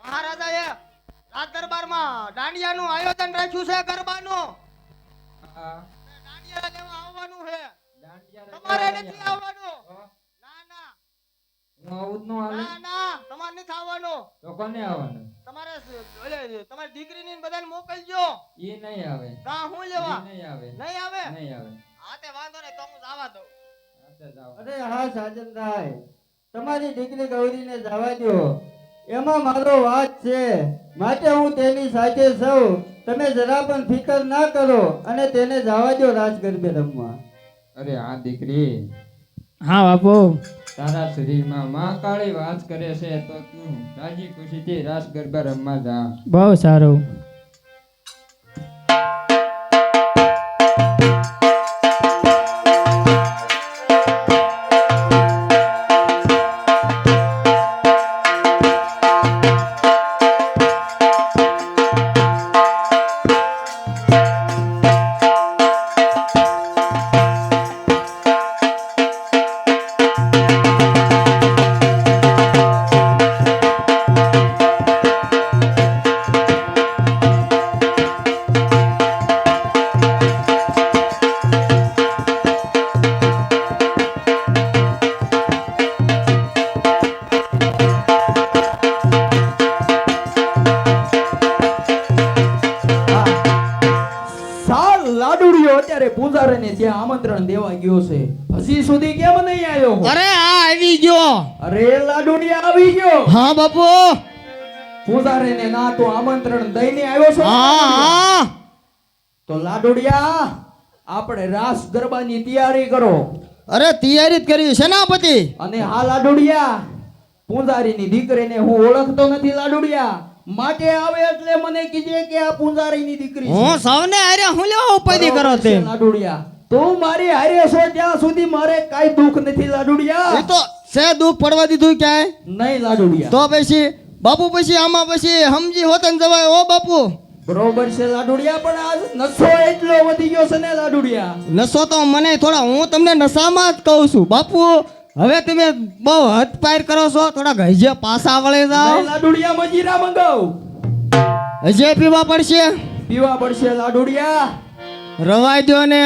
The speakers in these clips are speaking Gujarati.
મહારાજાએ રાજ દરબારમાં દાંડિયાનું આયોજન રાખ્યું છે ગરબાનું. હા, દાંડિયા લેવા આવવાનું છે. દાંડિયા તમારે રચવા નથી આવ્યા. આવવાનું. ના ના હું આવું જ ન હાલે. ના ના તમારે નથી આવવાનું. તો કોને આવવાનું? તમારી દીકરીને ને બધાને મોકલજો. ઈ નહીં આવે. કા હું લેવા ઈ નહીં આવે. નહીં આવે. નહીં આવે. હા તે વાંધો નહીં, તો હું જવા દઉં. હાથે જાઓ. અરે હા સાજનભાઈ, તમારી દીકરી ગૌરીને જવા દો, એમાં મારો વાત છે, માટે હું તેની સાથે સૌ. તમે જરા પણ ફિકર ના કરો અને તેને જવા દો રાસ ગરબે રમવા. અરે આ દીકરી, હા બાપુ. તારા શરીરમાં માં કાળી વાસ કરે છે તો તું રાજી ખુશીથી રાસ ગરબા રમવા જા. બહુ સારું. સાલ લાડુડિયો અત્યારે પૂજારીને ત્યાં આમંત્રણ દેવા ગયો છે, હજી સુધી કેમ નહીં આવ્યો? અરે આ આવી ગયો. અરે લાડુડિયા આવી ગયો. હા બાપુ. પૂજારીને ના તો આમંત્રણ દઈને આવ્યો છો? હા હા. તો લાડુડિયા, આપણે રાસ ગરબાની તૈયારી કરો. અરે તૈયારી જ કરી સેનાપતિ. અને હા લાડુડિયા, પૂજારીની દીકરીને હું ઓળખતો નથી લાડુડિયા, માટે આવે એટલે મને કીજે કે આ પૂજારીની દીકરી છે. હું સૌને હારે હું લેવા ઉપાધિ કરો બરોબર છે તેમ. લાડુડિયા, તું મારી હારે છો ત્યાં સુધી મારે કાઈ દુઃખ નથી લાડુડિયા. એ તો સે દુઃખ પડવા દીધું ક્યાંય. નહીં લાડુડિયા. તો પછી બાપુ પછી આમાં પછી સમજી હોતન જવાય. ઓ બાપુ બરોબર છે લાડુડિયા, પણ આજ નશો એટલો વધી ગયો છે ને લાડુડિયા. નશો તો મને થોડા, હું તમને નશામાં જ કહું છું બાપુ. હવે તમે બહુ હદ પાર કરો છો, થોડા હજે પાછા વળી જાઓ. નહીં લાડુડિયા, મજીરા મંગાવ. હજે પીવા પડશે. પીવા પડશે લાડુડિયા. રવાય દો ને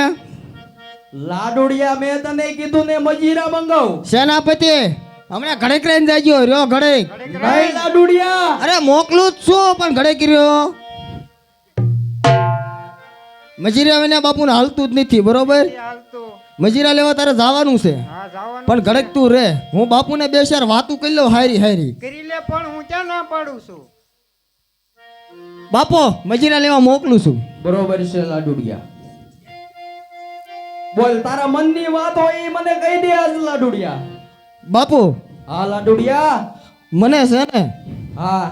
લાડુડિયા, મેં તને કીધું ને મજીરા મંગાવ. સેનાપતિ હમણાં ઘડેક લઈને જાજો. રહ્યો ઘડેક. નહીં લાડુડિયા. અરે મોકલું જ છું પણ ઘડેક રહ્યો. મજીરા વિના બાપુને હાલતું જ નથી. બરોબર, મજીરા લેવા તારે જવાનું છે, પણ ઘડેક તું રે. હું બાપુને બે ચાર વાતું કરી લઉં હારી હારી. કરી લે, પણ હું ક્યાં ના પાડું છું. બાપુ મજીરા લેવા મોકલું છું. બરોબર છે લાડુડિયા. બોલ, તારા મનની વાત હોય એ મને કહી દે આજ લાડુડિયા. બાપુ હા લાડુડિયા. મને છે ને હા.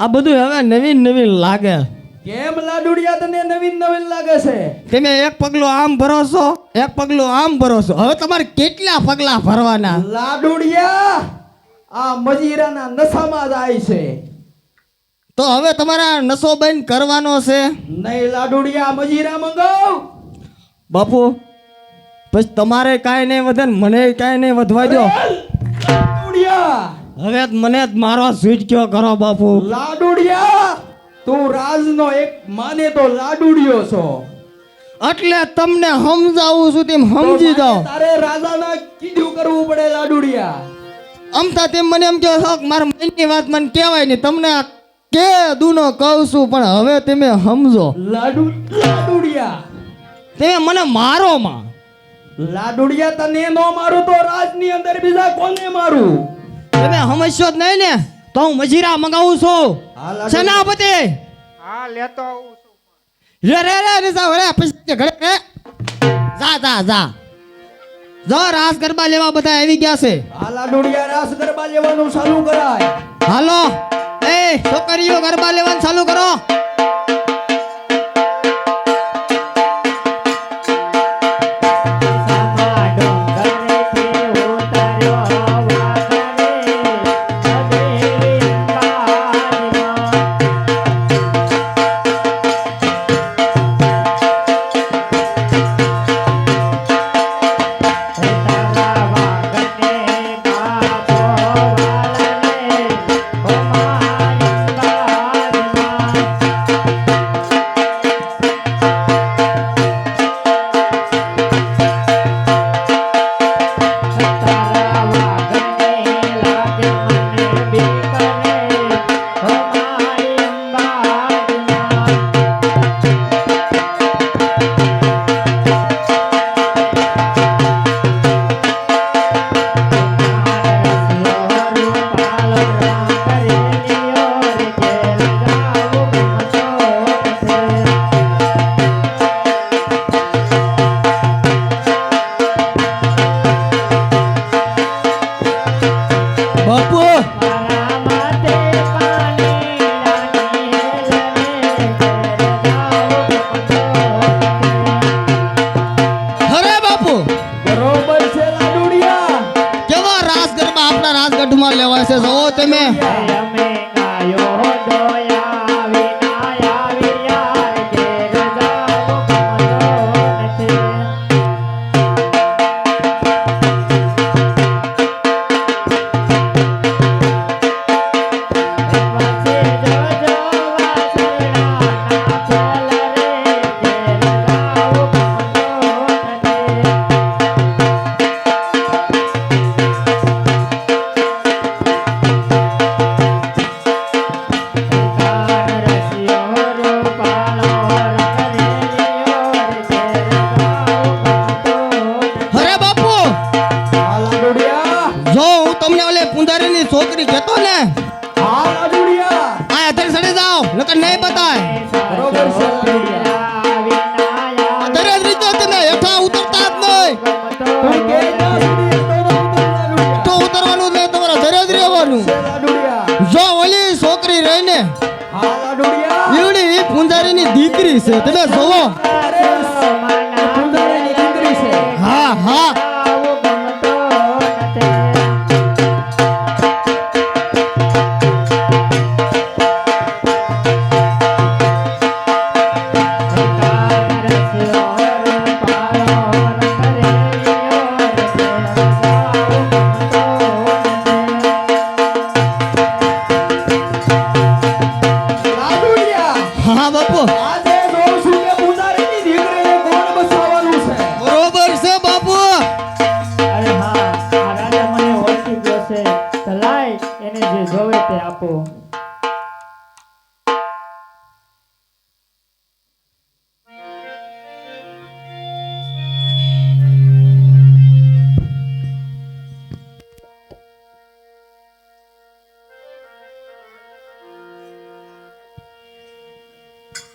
આ બધું હવે નવીન નવીન લાગે. કેમ લાડુડિયા તને નવીન નવીન લાગે છે? તમે એક પગલું આમ ભરો છો, એક પગલું આમ ભરો છો. હવે તમારે કેટલા પગલા ભરવાના? લાડુડિયા, આ મજીરાના નશામાં જાય છે. તો હવે તમારા નશો બંધ કરવાનો છે. નહીં લાડુડિયા, મજીરા મંગાવ. બાપુ પછી તમારે કાંઈ નહીં વધે ને મને કાંઈ નહીં વધવા દો. લાડુડિયા, હવે મને જ મારો સ્વીટ કયો કરો બાપુ. લાડુડિયા, તું રાજનો એક માને તો લાડુડિયો છો. એટલે તમને સમજાવું છું તેમ સમજી તો જાઓ. માટે તારે રાજાના કીધું કરવું પડે લાડુડિયા. અમથા તેમ મને એમ કહો છો કે મારા મનની વાત મને કહેવાય નહીં. તમને કે દૂનો કહું છું પણ હવે તમે સમજો. લાડુડિયા, તમે મને મારો માં. લાડુડિયા, તને નો મારું તો રાજની અંદર બીજા કોને મારું? તમે સમજશો જ નહીં ને તો હું મજીરા મંગાવું છું. હા લાડુ. સેનાપતિ હા લેતો આવું છું. રે જા રે પછી ઘરે રે. જા જા જા. જો રાસ ગરબા લેવા બધા આવી ગયા છે. હા લાડુડિયા, રાસ ગરબા લેવાનું ચાલુ કરાય. હાલો એ છોકરીઓ ગરબા લેવાનું ચાલુ કરો. તારા વાગને બાપો વાળને હા લાડુડિયા ઈવડી પૂંજારીની દીકરી છે તમે જોવો અરે પૂજારીની દીકરી છે હા હા લાડુડિયા હા બાપુ આજે જોઉં છું કે પૂજારીની દીકરીને કોણ બસાવવાનું છે બરોબર છે બાપુ અરે હા આ રાજા મને ઓળખી ગયો છે તો લાય એને જે જોવે તે આપો.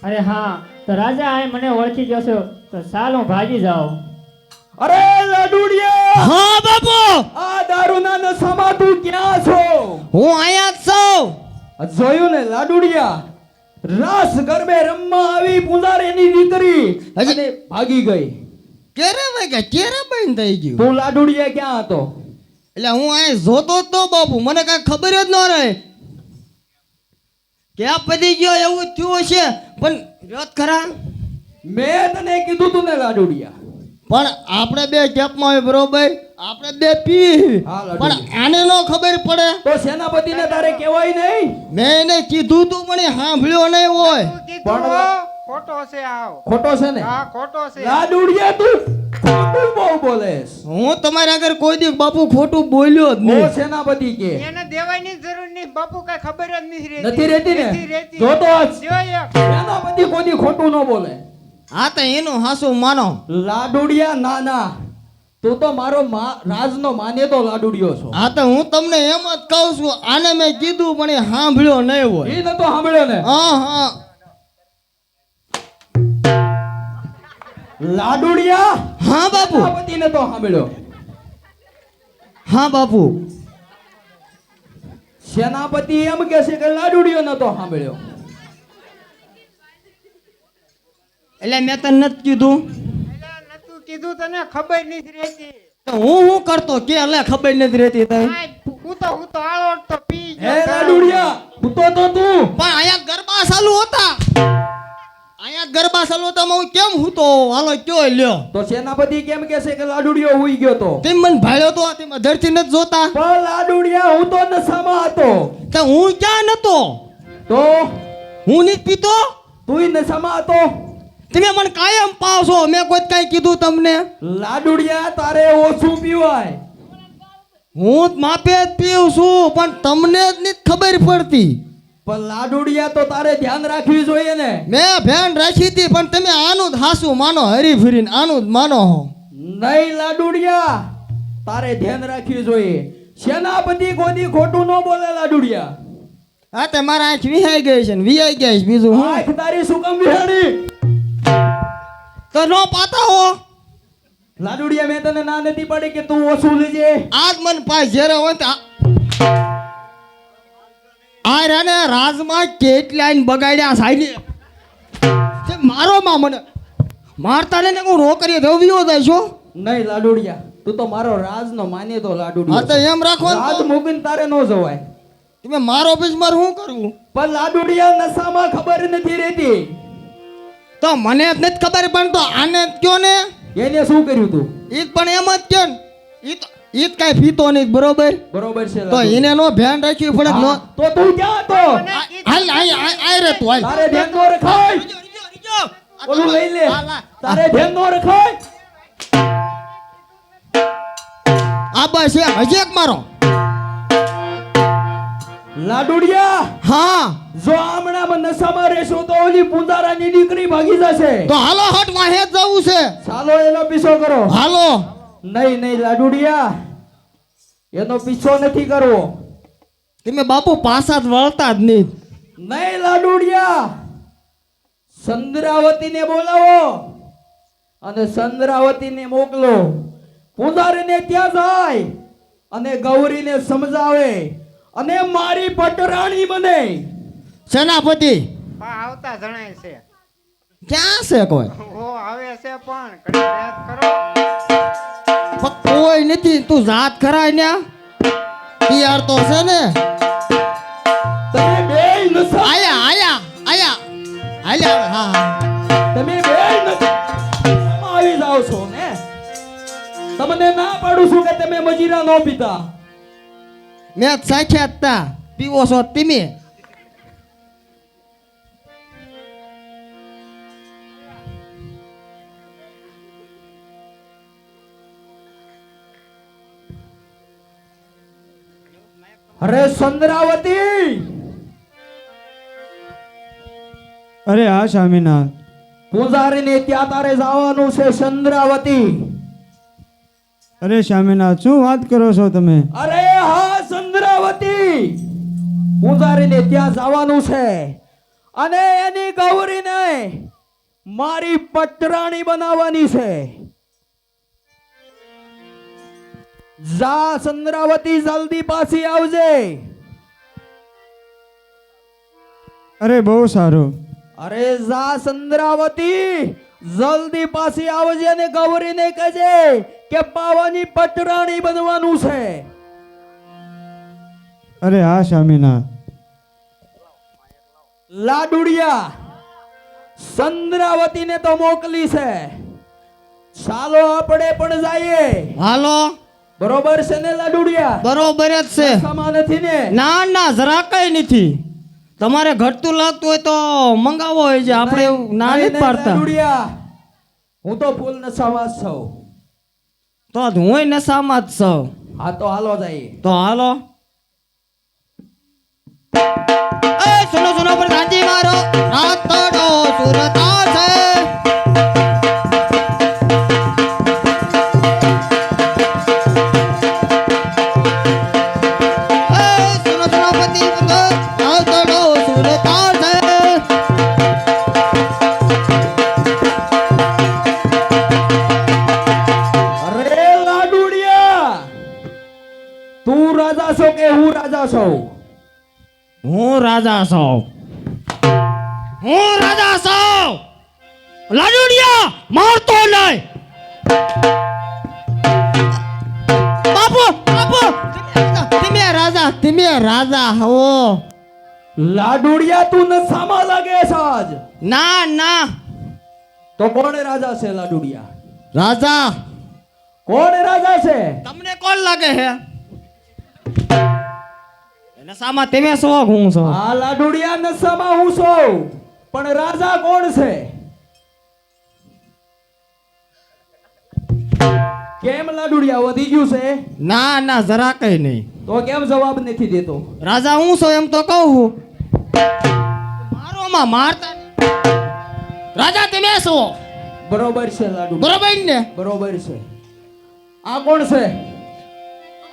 અરે હા તો રાજા આ મને ઓળખી ગયો છે તો ચાલ હું ભાગી જાઉં. અરે લાડુડિયા હા બાપુ આ દારૂના નશામાં તું ક્યાં છો હું અહીંયા જ છું આ જોયું ને લાડુડિયા રાસ ગરબે રમવા આવી પૂજારીની દીકરી અને ભાગી ગઈ કેરે ભાઈ કેરે બંધ થઈ ગયું તું લાડુડિયા ક્યાં હતો એટલે હું અહીં જોતો જ તો બાપુ મને કઈ ખબર જ ન રહે ક્યાં પડી ગયો એવું થયું છે પણ રત ખરા મેં તને કીધું તું ને લાડુડિયા પણ આપણે બે કેપમાં હોય બરોબર આપણે બે પી હા, લાડુ. પણ આને નો ખબર પડે તો સેનાપતિને તારે કહેવાય નહીં મેં એને કીધું તું પણ એ સાંભળ્યો નહીં હોય પણ ખોટો છે આવ ખોટો છે ને હા ખોટો છે લાડુડિયા તું ખોટું બહુ બોલેસ હું તમારી આગળ કોઈ દી બાપુ ખોટું બોલ્યો જ ઓ નહીં સેનાપતિ કે એને દેવાની જરૂર નહીં બાપુ કઈ ખબર જ નથી નથી રહેતી ને રહેતી. જોતો જ જોઈએ. સેનાપતિ કોઈ દી ખોટું ન બોલે હા તો એનું હાસુ માનો લાડુડિયા ના ના તું તો મારો રાજનો માનેતો લાડુડિયો છો હા તો હું તમને એમ જ કહું છું આને મેં કીધું પણ એ સાંભળ્યો નહીં હોય એ નતો સાંભળ્યો ને હા હા લાડુડિયા હા બાપુ સેનાપતિને તો સાંભળ્યો હા બાપુ સેનાપતિ એમ કે છે કે લાડુડિયો નતો સાંભળ્યો એટલે મેં તને નથી કીધું એલા નતું કીધું તને ખબર નથી રહેતી તો હું કરતો કે એટલે ખબર નથી રહેતી તને આય, હું તો આળો તો પી હે ગયો લાડુડિયા ઉતો તો તું પણ અહીંયા ગરબા ચાલુ હતા અહીંયા ગરબા ચાલુ હતા હું કેમ હું તો હાલો કયો લ્યો તો સેનાપતિ કેમ કે છે કે લાડુડિયો હુઈ ગયો તો તેમ મને ભાળ્યો તો તેમ અધરથી નથી જોતા પણ લાડુડિયા હું તો નશામાં હતો તો હું ક્યાં નતો તો હું નથી પીતો તુંય નશામાં હતો તમે મને કાયમ પાવ છો મેં કોઈ કઈ કીધું તમને લાડુડિયા તારે ઓછું પીવાય હું માપે જ પીઉં છું પણ તમને જ નથી ખબર પડતી પણ લાડુડિયા તો તારે ધ્યાન રાખવી જોઈએ ને મેં ભેન રાખી હતી પણ તમે આનું જ હાસું માનો હરી ફરીને આનું જ માનો હો નહીં લાડુડિયા તારે ધ્યાન રાખવી જોઈએ સેનાપતિ કોઈ ખોટું ન બોલે લાડુડિયા હા તે મારા આંખ વિહાઈ ગઈ છે ને વિહાઈ ગઈ છે બીજું હું આંખ તારી શું કામ વિહાડી તો નો પાતા હો લાડુડિયા મેં તને ના નથી પડી કે તું ઓછું લેજે આજ મન પાસ જ્યારે હોય તો આ રાને રાજમાં કેટલા બગાડ્યા સાહેબ મારો માં મને મારતા ને હું રોકરી રવિયો જાય છો નહીં લાડુડિયા તું તો મારો રાજનો માનેતો હા લાડુડિયો તો છે. એમ રાખો ને રાજ તો. મૂકીને તારે ન જવાય તમે મારો બીજ મારે શું કરવું પણ લાડુડિયા નશામાં ખબર નથી રહેતી તો મને જ નથી ખબર પણ તો આને જ કયો ને એને શું કર્યું તું ઈ જ પણ એમ જ કયો ને ઈ તો કાંઈ પીતો નહીં બરોબર બરોબર છે તો લાડુ. એને નો ધ્યાન રાખ્યું પડે નો હા, તો તું ક્યાં હતો હાલ આય રે તું હાલ તારે ધ્યાન નો રખાય ઓલું લઈ લે તારે ધ્યાન નો રખાય આ બસ એમ હજી એક મારો લાડુડિયા હા જો હમણાં નશામાં રહેશો તો ઓલી પૂંજારાની દીકરી ભાગી જશે તો હાલો હટ વાહે જ જવું છે ચાલો એનો પીછો કરો હાલો નહીં નહીં લાડુડિયા એનો પીછો નથી કરવો તમે બાપુ પાછા જ વળતા જ નહીં નહીં લાડુડિયા ચંદ્રાવતીને બોલાવો અને ચંદ્રાવતીને મોકલો પૂંજારીને ત્યાં જાય અને ગૌરીને સમજાવે અને મારી પટરાણી બને સેનાપતિ આવતા જણાય છે. ક્યાં છે કોઈ? ઓ આવે છે પણ ઘડી યાદ કરો. પણ કોઈ નથી. તું જાત ખરાય ને યાર તો છે ને. તમે બે નસા આયા આયા આયા આયા હા હા તમે બે આવી જાવ છો ને. તમને ના પાડું છું કે તમે મજીરા નો પીતા. મેં સાખ્યા જ તા પીવો છો તમે. અરે ચંદ્રાવતી. અરે હા સ્વામિનાથ. પૂજારીને ત્યાં તારે જવાનું છે ચંદ્રાવતી. અરે સ્વામિનાથ શું વાત કરો છો તમે? અરે હા ચંદ્રાવતી. પૂજારીને ત્યાં જવાનું છે અને એની ગૌરીને મારી પટરાણી બનાવવાની છે. જા ચંદ્રાવતી જલ્દી પાછી આવજે. અરે બહુ સારું. અરે જા ચંદ્રાવતી જલ્દી પાછી આવજે અને ગૌરીને કહેજે કે પાવાની પટરાણી બનવાનું છે. અરે હા સ્વામીનાથ. લાડુડિયા ચંદ્રાવતીને તો મોકલી છે. ચાલો આપણે પણ જઈએ. હાલો. બરોબર છે ને લાડુડિયા? બરોબર જ છે. સામાન નથી ને? ના ના જરા કઈ નથી. તમારે ઘટતું લાગતું હોય તો મંગાવો હોય છે. આપણે એવું ના નથી પાડતા. લાડુડિયા હું તો ફૂલ નશામાં જ છું. તો હું નશામાં જ છું. હા તો હાલો જઈએ. તો હાલો. એ સુનો સુનો પર ગાંધી મારો રાતડો સુરતા છે. એ સુનો સુનો પતિ રાતડો સુરતા છે. અરે લાડુડિયા તું રાજા છો કે હું રાજા છું? હું રાજા છું. હું રાજા છું. લાડુડિયા મારતો નહીં. બાપુ બાપુ તમે રાજા હો. લાડુડિયા તું નશામાં લાગે છે આજ. ના ના તો કોણ રાજા છે લાડુડિયા? રાજા કોણ રાજા છે? તમને કોણ લાગે છે? નશામાં તમે છો હું છો. આ લાડુડિયા નશામાં હું છું પણ રાજા કોણ છે? કેમ લાડુડિયા વધી ગયું છે? ના ના જરા કઈ નહીં. તો કેમ જવાબ નથી દેતો? રાજા હું છું એમ તો કહું છું. મારોમાં મારતા નહીં. રાજા તમે છો. બરોબર છે લાડુ. બરોબર ને? બરોબર છે. આ કોણ છે?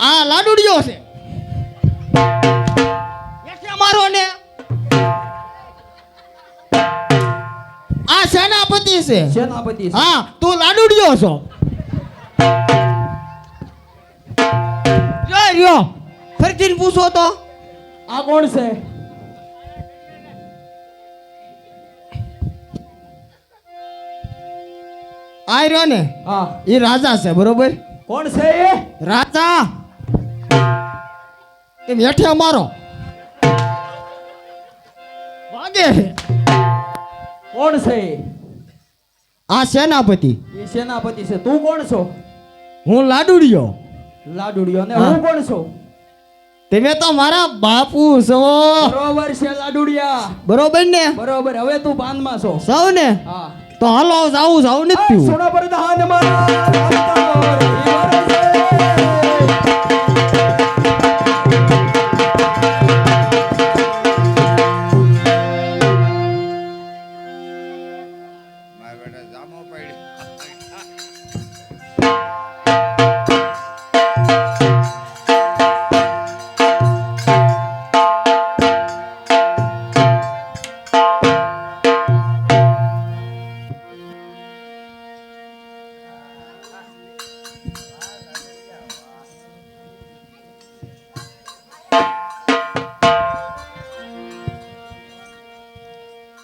આ લાડુડિયો છે. યક્ષ મારો ને. આ સેનાપતિ છે. સેનાપતિ છે. હા તું લાડુડિયો છો. રહ્યો ફરીથી પૂછો તો. આ કોણ છે? આ રહ્યો ને હા એ રાજા છે. બરોબર. કોણ છે એ? રાજા એમ હેઠે મારો વાગે. કોણ છે એ? આ સેનાપતિ. એ સેનાપતિ છે. તું કોણ છો? હું લાડુડિયો. લાડુડિયો. ને હા. હું કોણ છું? તમે તો મારા બાપુ છો. બરોબર છે લાડુડિયા. બરોબર ને? બરોબર. હવે તું બાંધમાં છો. સૌ ને હા. તો હાલો જાવું નથી. સોના પ્રધાન મારા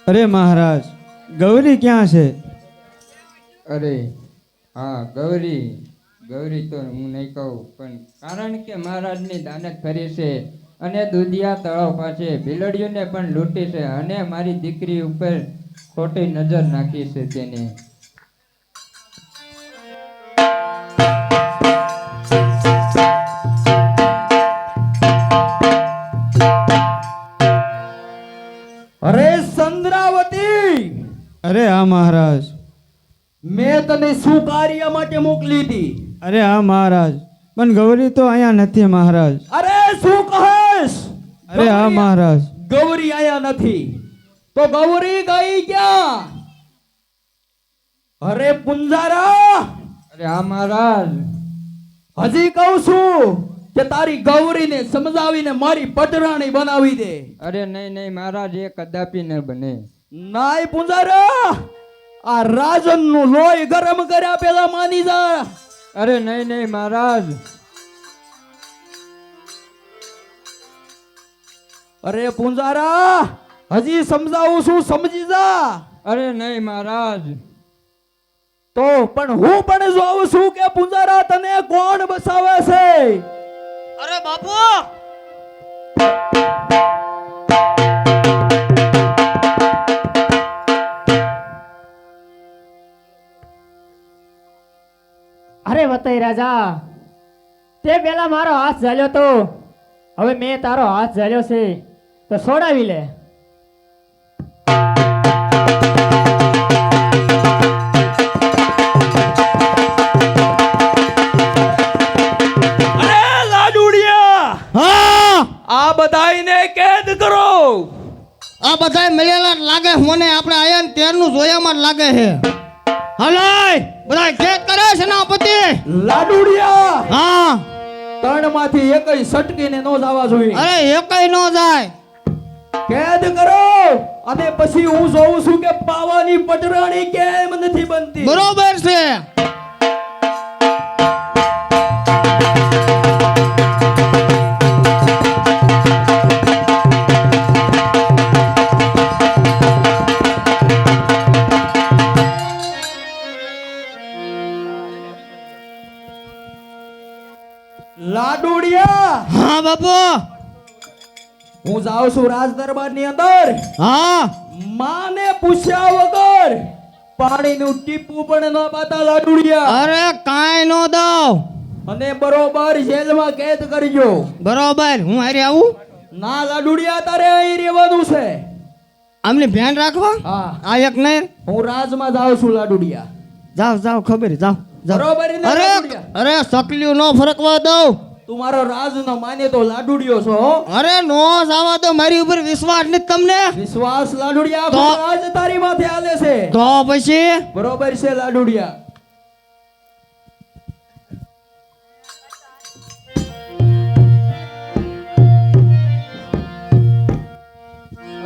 અરે મહારાજ, ગૌરી ક્યાં છે? અરે હા, ગૌરી ગૌરી તો હું નહીં કહું, પણ કારણ કે મહારાજની દાનત કરી છે અને દુધિયા તળાવ પાસે બિલડીઓને પણ લૂંટી છે અને મારી દીકરી ઉપર ખોટી નજર નાખી છે તેને. અરે ચંદ્રાવતી, અરે હા મહારાજ. મેં તને શું કાર્ય માટે મોકલી હતી? અરે હા મહારાજ, પણ ગૌરી તો અહીંયા નથી મહારાજ. અરે શું કહેશ? અરે હા મહારાજ. ગૌરી આયા નથી તો ગૌરી ગઈ ક્યાં? અરે પુંજારા, અરે હા મહારાજ. હજી કહું છું કે તારી ગૌરીને સમજાવીને મારી પટરાણી બનાવી દે. અરે નહીં નહીં મહારાજ, એ કદાપી ન બને. નાય પુંજારા, આ રાજનનું લોહી ગરમ કર્યા પેલા માની જા. અરે નહીં નહીં મહારાજ. અરે પુંજારા, હજી સમજાવું છું, સમજી જા. અરે નહીં મહારાજ. તો પણ હું પણ જોઉં છું કે પુંજારા તને કોણ બસાવે છે. અરે બાપુ, અરે વતઈ રાજા, તે પેલા મારો હાથ ઝાલ્યો તો, હવે મેં તારો હાથ ઝાલ્યો છે તો છોડાવી લે. અરે લાડુડિયા, હા, આ બધાયને કેદ કરો. આ બધાય મળેલા જ લાગે મને. આપણે આયા ને ત્યારનું જોયામાં જ લાગે છે. હલાય બધા કેદ કરે સેનાપતિ. લાડુડિયા, હા, ત્રણમાંથી એકય સટકીને નો જવા જોઈએ. અરે એકય નો જાય. કેદ કરો અને પછી હું જોઉં છું કે પાવાની પટરાણી કેમ નથી બનતી. બરોબર છે. લાડુડિયા, હા બાપુ. હું જાઉં છું રાજ દરબારની અંદર. હા, માને પૂછ્યા વગર પાણીનું ટીપું પણ ન પાતા લાડુડિયા. અરે કાંઈ નો દઉં. અને બરોબર જેલમાં કેદ કરજો. બરોબર, હું હારે આવું. ના લાડુડિયા, તારે અહીં રહેવાનું છે. આમને ધ્યાન રાખવા. હા, આ એક નહીં. હું રાજમાં જાઉં છું લાડુડિયા. જાઓ જાઓ, ખબર જાઓ જાઓ. બરોબર ને અરે લાડુડિયા? અરે સકલ્યું નો ફરકવા દઉં. તું મારો રાજનો માને તો લાડુડિયો છો હો. અરે નો જાવા દો, મારી ઉપર વિશ્વાસ નથી તમને. વિશ્વાસ લાડુડિયા, તો- આખું રાજ તારી માથે હાલે છે. તો પછી બરોબર છે લાડુડિયા.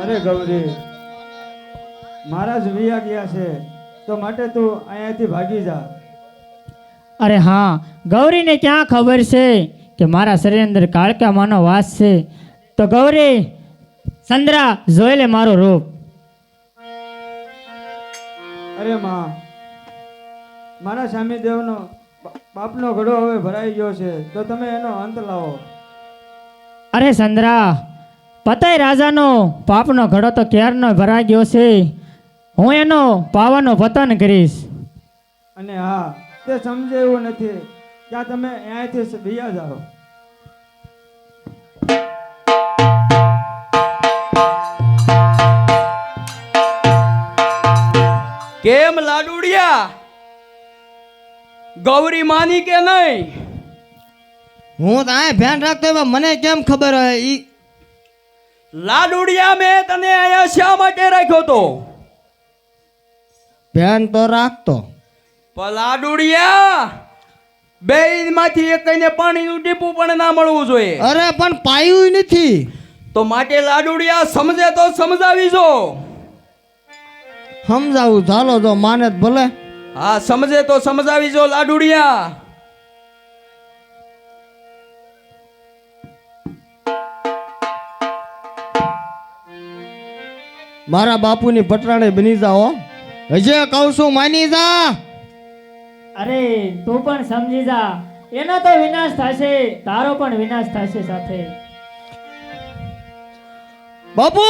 અરે ગૌરી, મહારાજ વિયા ગયા છે તો માટે તું અહીંયાથી ભાગી જા. અરે હા, ગૌરીને ક્યાં ખબર છે કે મારા શરીર અંદર કાળકા માનો વાસ છે. તો ગૌરી, ચંદ્રા જોઈ લે મારો રૂપ. અરે માં, મારા સ્વામી દેવનો બાપનો ઘડો હવે ભરાઈ ગયો છે તો તમે એનો અંત લાવો. અરે ચંદ્રા, પતાય રાજાનો પાપનો ઘડો તો ક્યારનો ભરાઈ ગયો છે. હું એનો પાવાનો પતન કરીશ. અને હા, તે સમજે એવું નથી. ત્યાં તમે અહીંયાથી ભૈયા જાઓ. કેમ લાડુડિયા, ગૌરી માની કે નહીં? હું તો આ ધ્યાન રાખતો હોય, મને કેમ ખબર હોય ઈ. લાડુડિયા, મેં તને અહીંયા શા માટે રાખ્યો તો? ધ્યાન તો રાખતો. પણ લાડુડિયા, બેયમાંથી એકને પાણીનું ટીપું પણ ના મળવું જોઈએ. અરે પણ પાયું નથી. તો માટે લાડુડિયા સમજે તો સમજાવી જો. સમજાવું ચાલો, જો માને જ ભલે. હા, સમજે તો સમજાવી જો લાડુડિયા. મારા બાપુની પટરાણે બની જાઓ હજે કહું છું માની જા. અરે તું પણ સમજી જા, એનો તો વિનાશ થશે, તારો પણ વિનાશ થશે સાથે. બાપુ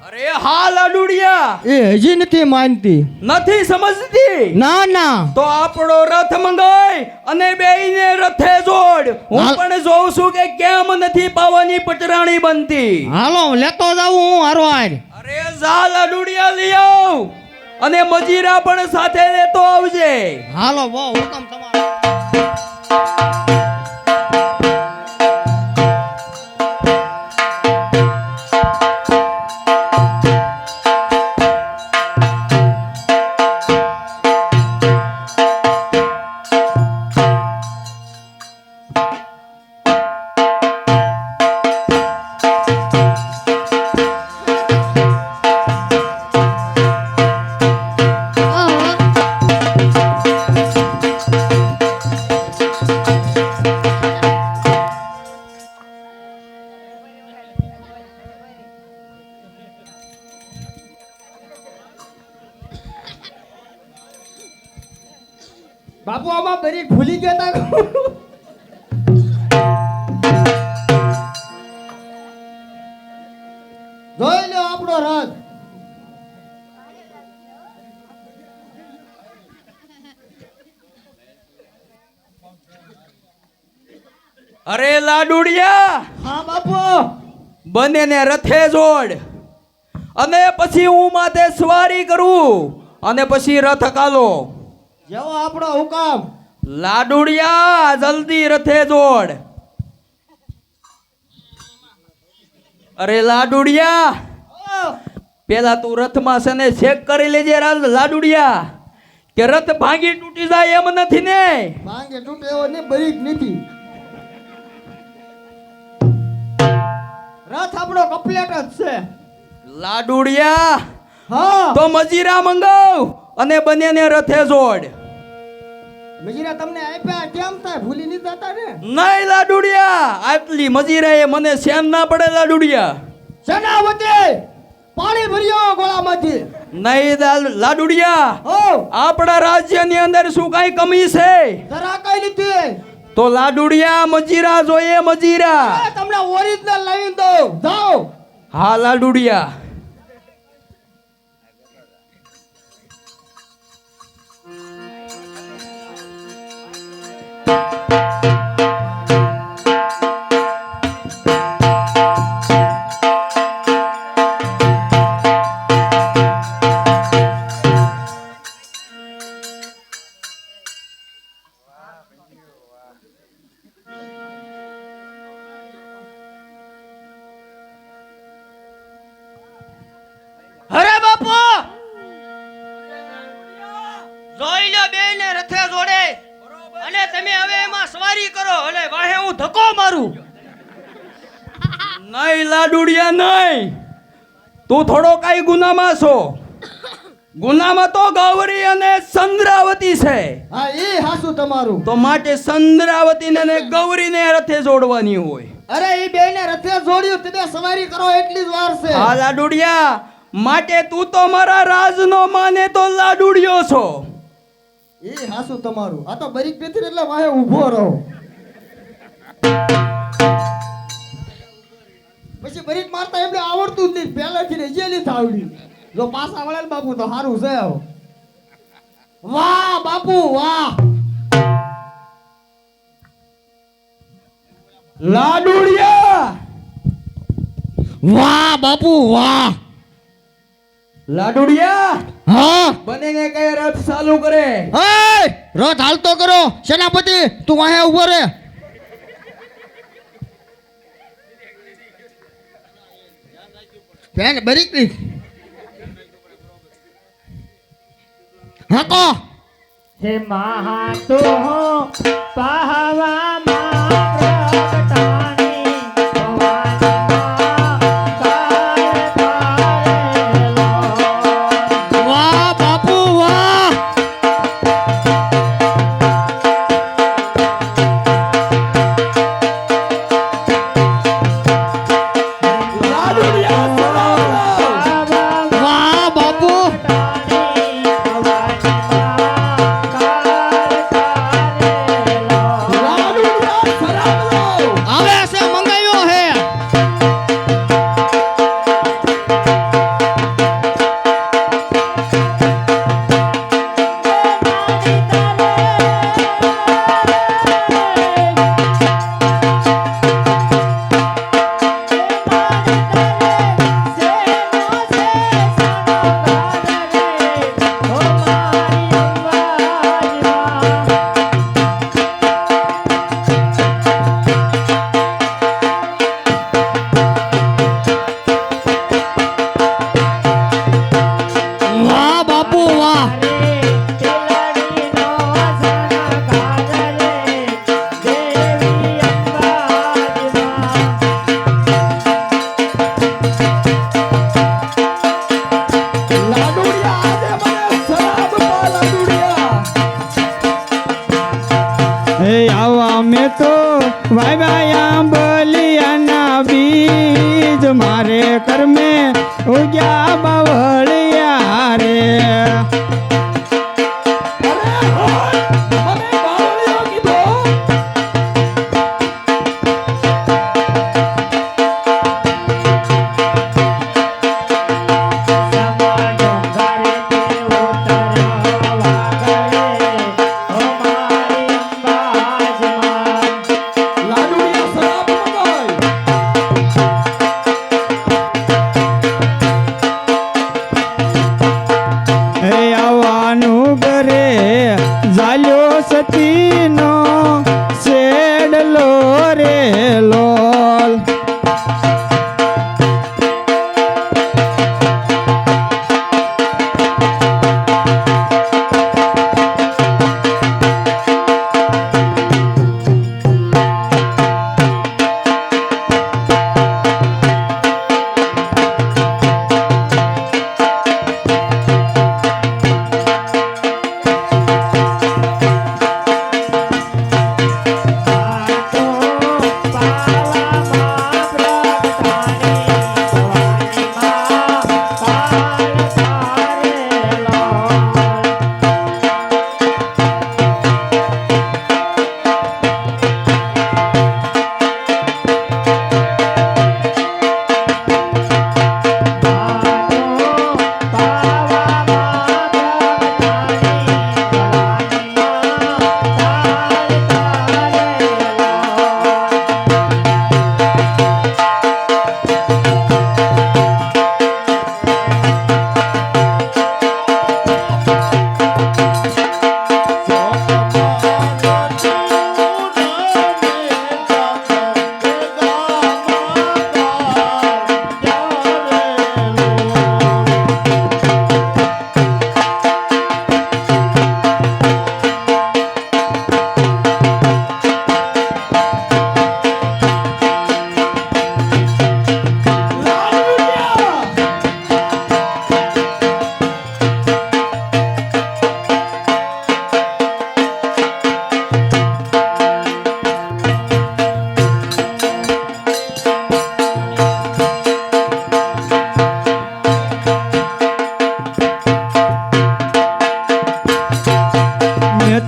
અરે હા લાડુડિયા, એ હજી નથી માનતી. નથી સમજતી? ના ના તો આપણો રથ મંગાય અને બેયને રથે જોડ. હું હાલ. પણ જોઉં છું કે કેમ નથી પાવાની પટરાણી બનતી. હાલો લેતો જાઉં હું હારો હાર. અરે જા લાડુડિયા લઈ આવ અને મજીરા પણ સાથે લેતો આવજે. હાલો બહુ હુકમ તમારો. બાપુ આમાં બરી ભૂલી ગયા તા. જોઈ લો આપણો રથ. અરે લાડુડિયા, હા બાપુ બંનેને રથે જોડ અને પછી હું માથે સવારી કરું અને પછી રથ કાલો. જેવો આપણો હુકમ. લાડુડિયા જલ્દી રથે જોડ. અરે લાડુડિયા, પેલા તું રથમાં છે ને ચેક કરી લેજે લાડુડિયા કે રથ ભાંગી તૂટી જાય એમ નથી ને? માંગે તૂટે એવો ને બરી જ નથી. રથ આપણો કમ્પ્લીટ જ છે. લાડુડિયા, હા તો મજીરા મંગાવ અને બંનેને રથે જોડ. મજીરા તમને આપ્યા કેમ થાય ભૂલી નહીં જતા ને? નહીં લાડુડિયા, આટલી મજીરા એ મને સેન ના પડે લાડુડિયા. સેનાપતિ પાણી ભર્યો ગોળામાંથી. નહીં લાડુડિયા, ઓ આપણા રાજ્યની અંદર શું કઈ કમી છે? જરા કઈ નથી. તો લાડુડિયા મજીરા જોઈએ, મજીરા. એ તમને ઓરિજિનલ લાવી દઉં. જાઓ. હા લાડુડિયા. અરે બાપુ જોઈ લો બે ને રથે જોડે અને તમે હવે એમાં સવારી કરો અને વાહે હું ધક્કો મારું. નહીં લાડુડિયા નહીં, તું થોડો કઈ ગુનામાં છો. ગુનામાં તો ગૌરી અને ચંદ્રાવતી છે. હા એ હાસુ તમારું. તો માટે ચંદ્રાવતીને અને ગૌરીને રથે જોડવાની હોય. અરે એ બે ને રથે જોડ્યું તમે સવારી કરો એટલી જ વાર છે. હા લાડુડિયા, માટે તું તો મારા રાજનો માને તો લાડુડિયો છો. એ હાસુ તમારું. આ તો બરીક નથી એટલે વાહે ઊભો રહો. પછી બરીક મારતા એમને આવડતું જ નહીં. પહેલેથી ને જે નથી આવડ્યું. જો પાછા વળે ને બાપુ તો સારું છે. વાહ બાપુ વાહ. લાડુડિયા, વાહ બાપુ વાહ. લાડુડિયા, હા બંનેને કઈ રથ ચાલુ કરે. એ રથ હાલતો કરો. સેનાપતિ તું વાહે ઊભો રે. બેન બરીક ની હાકો. હે મહા તો પાહવામાં પ્રગટાણી ભવાની કાળ પાળેલો. વાહ બાપુ વાહ. લાડુડિયા, कर में उग्या बावलिया रे हे આવવાનું ઘરે ઝાલ્યો સતીનો શેડલો રે લોલ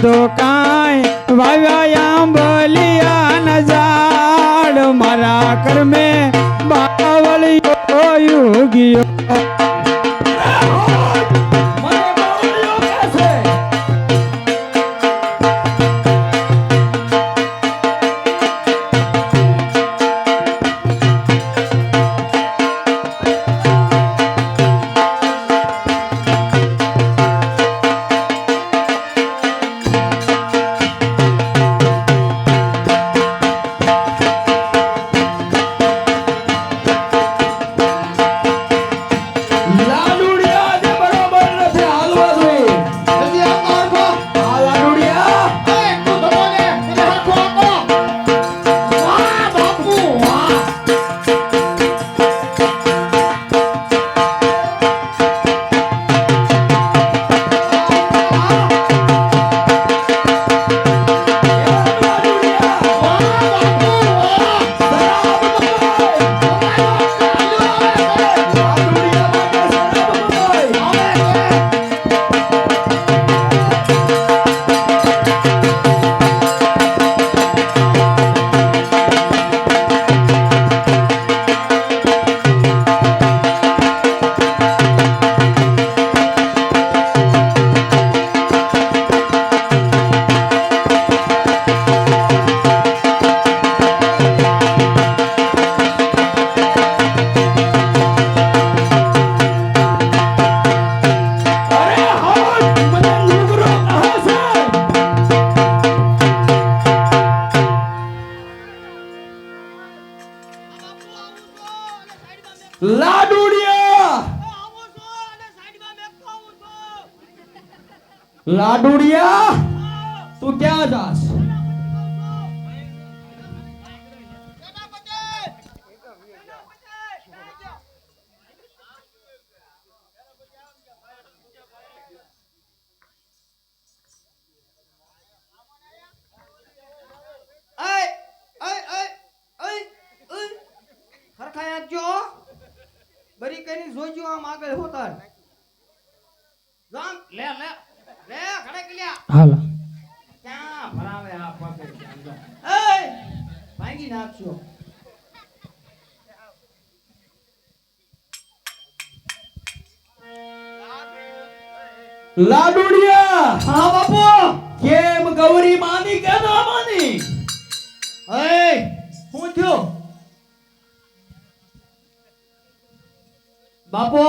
તો કાંઈ વાવ્યા આંબલિયા ન ઝાડ મારા કર્મે બાવળિયો યુગ્યો લાડુડિયા તું ક્યાં જાસ? બરી કઈ જોઈજો આમ આગળ હોતા જામ લે લે લે ઘડે કલ્યા હાલો ક્યાં ભરાવે આ પકડ એ ભાંગી નાખશો લાડુડિયા હા બાપુ કેમ ગૌરી માની કે ના માની? એ હું થયો બાપુ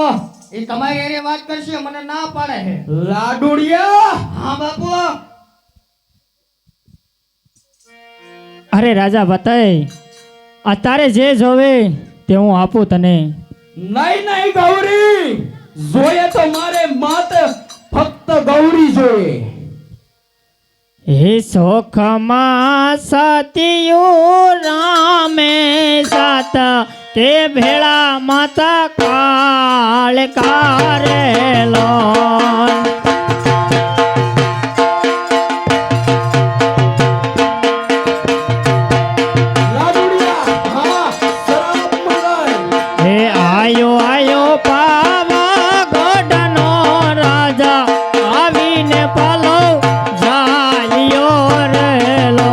એ તમારી એની વાત કરશે મને ના પાડે છે લાડુડિયા હા બાપુ અરે રાજા બતાય અત્યારે જે જોવે તે હું આપું તને. નહીં નહીં ગૌરી જોઈએ તો મારે માત્ર ફક્ત ગૌરી જોઈએ. હે શોખમાં સતિયું રામે સાત તે ભેળા માતા કાળ કારેલો. લાડુડિયા હા શરાબ મંગાય. હે આયો આયો પાવાગઢનો રાજા આવીને પાલો જાલિયો રેલો.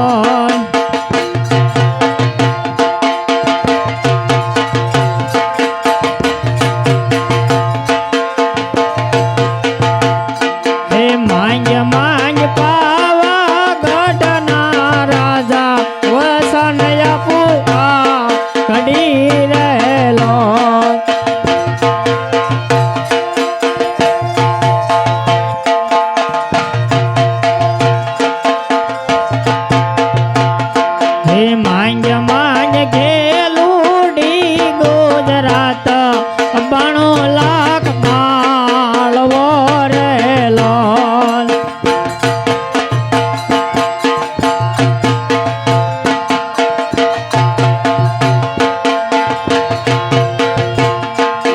હે માંગ માંગ પાવાગઢના રાજા વસન આપું કડી રહેલો. હે માંગ માંગ ઘેલુડી ગુજરાત 92 લાખ માળવો રહેલો.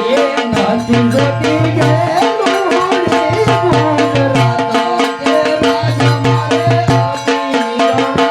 એ નથી જોતી ગેલુડી ગુજરાત કે રાજા મારે અપી ગણાવે.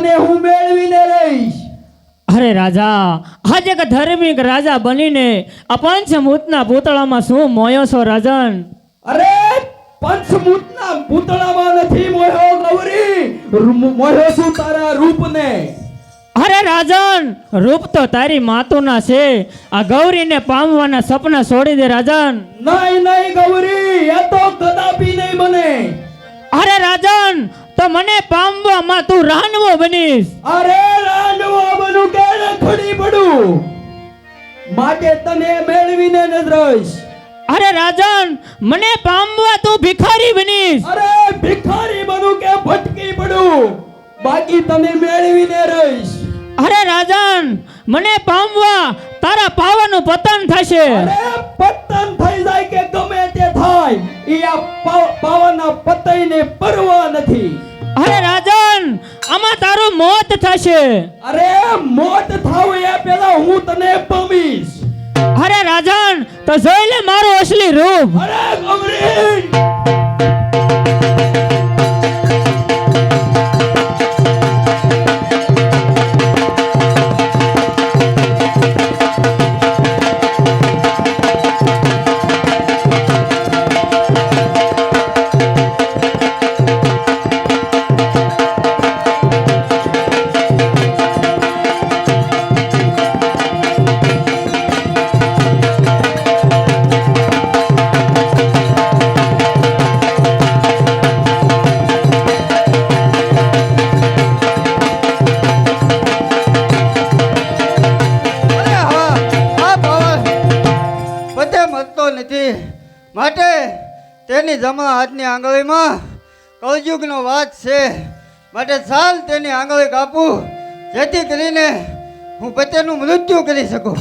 તને હું મેળવીને રહીશ. અરે રાજા, આજે કે ધાર્મિક રાજા બનીને આ પંચમૂતના પૂતળામાં શું મોયો છો રાજન? અરે પંચમૂતના પૂતળામાં નથી મોયો ગૌરી, મોયો છું તારા રૂપને. અરે રાજન, રૂપ તો તારી માતુના છે. આ ગૌરીને પામવાના સપના છોડી દે રાજન. નહીં નહીં ગૌરી, એ તો કદાપી નહીં બને. અરે રાજન, તો મને પામવામાં તું રાનવો બનીશ. અરે રાંડવો બનું કે રખડી પડું, માટે તને મેળવીને ન રહીશ. અરે રાજન, મને પામવા તું ભિખારી બનીશ. અરે ભિખારી બનું કે ભટકી પડું, બાકી તને મેળવીને રહીશ. અરે રાજન, મને પામવા તારા પાવાનું પતન થશે. અરે પતન થઈ જાય કે ગમે તે થાય, ઈ આ પાવાના પતઈને પરવા નથી. અરે રાજન, આમાં તારું મોત થશે. અરે મોત થાવ એ પેલા હું તને પામીશ. અરે રાજન, તો જોઈ લે મારું અસલી રૂપ. અરે ગૌરી, અરે હા, આ પવન બધે મળતો નથી, માટે તેની જમા હાથની આંગળીમાં કળયુગનો વાત છે. માટે ચાલ તેની આંગળી કાપું, જેથી કરીને હું પત્યાનું મૃત્યુ કરી શકું.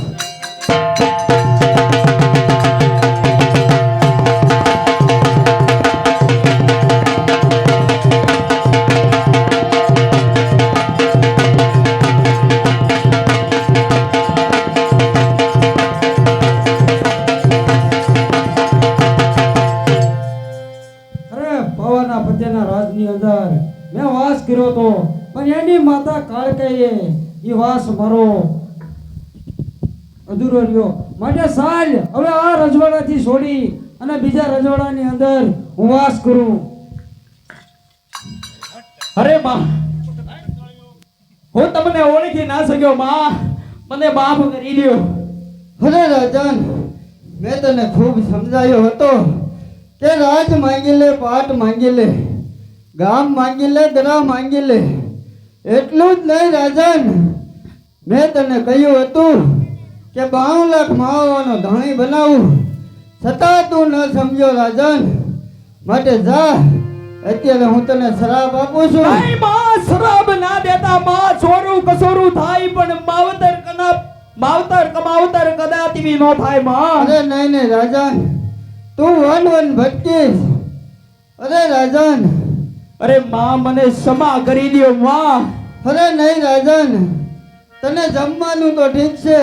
અરે પવાના પત્યાના રાજની અંદર મેં વાસ કર્યો તો, પણ એની માતા કાળકાઈએ એ વાસ મારો અધૂરો રહ્યો. માટે સાલ હવે આ રજવાડાથી છોડી અને બીજા રજવાડાની અંદર હું વાસ કરું. અરે માં, હું તમને ઓળખી ના શક્યો માં, મને માફ કરી દ્યો. અરે રાજન, મેં તને ખૂબ સમજાયો હતો કે રાજ માંગી લે, પાટ માંગી લે, ગામ માંગી લે, દરા માંગી લે. એટલું જ નહીં રાજન, મેં તને કહ્યું હતું કે 52 લાખ માવાનો ધણી બનાવું, છતાં તું ન સમજો રાજન. માટે જા, અત્યારે હું તને શરાબ આપું છું. નહીં માં, શરાબ ના દેતા માં. ચોરું કસોરું થાય પણ માવતર કમાવતર કદાચ બી નો થાય માં. અરે નહીં નહીં રાજન, તું વન વન ભટકીશ. અરે રાજન, અરે માં, મને ક્ષમા કરી દ્યો માં. અરે નહીં રાજન, તને જમવાનું તો ઠીક છે,